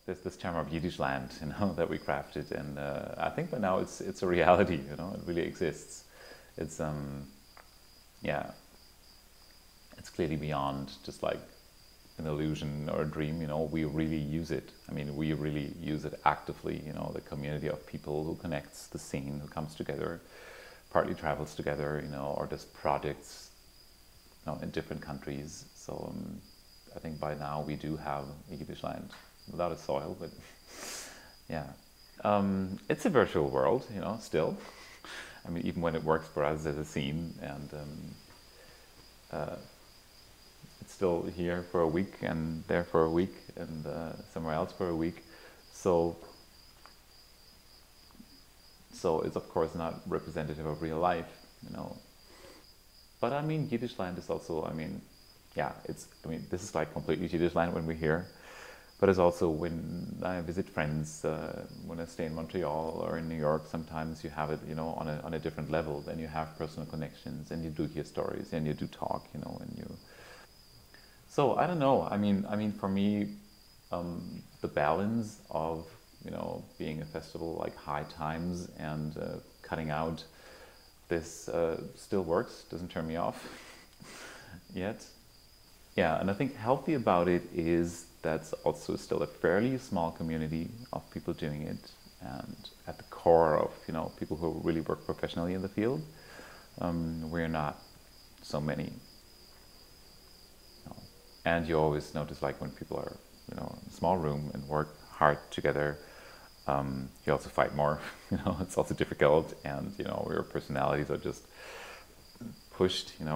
there's this term of Yiddishland, that we crafted, and I think by now it's a reality. It really exists. It's yeah, it's clearly beyond just like an illusion or a dream. We really use it. I mean, we really use it actively. The community of people who connects the scene, who comes together, partly travels together, or does projects, in different countries. So I think by now we do have a Yiddishland without a soil, but yeah. It's a virtual world, still. I mean, even when it works for us as a scene, and it's still here for a week and there for a week and somewhere else for a week. So it's of course not representative of real life. But I mean, Yiddishland is also, yeah, this is like completely Yiddishland when we're here. But it's also when I visit friends, when I stay in Montreal or in New York, sometimes you have it, on a different level. Then you have personal connections, and you do hear stories, and you do talk, and you. So I don't know. I mean, for me, the balance of being a festival like High Times and cutting out this still works. Doesn't turn me off yet. Yeah, and I think healthy about it is that's also still a fairly small community of people doing it, and at the core of people who really work professionally in the field. We're not so many, and you always notice, like, when people are in a small room and work hard together, you also fight more. It's also difficult, and your personalities are just pushed, we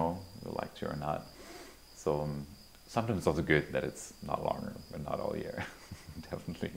like to or not. So sometimes it's also good that it's not longer and not all year. Definitely.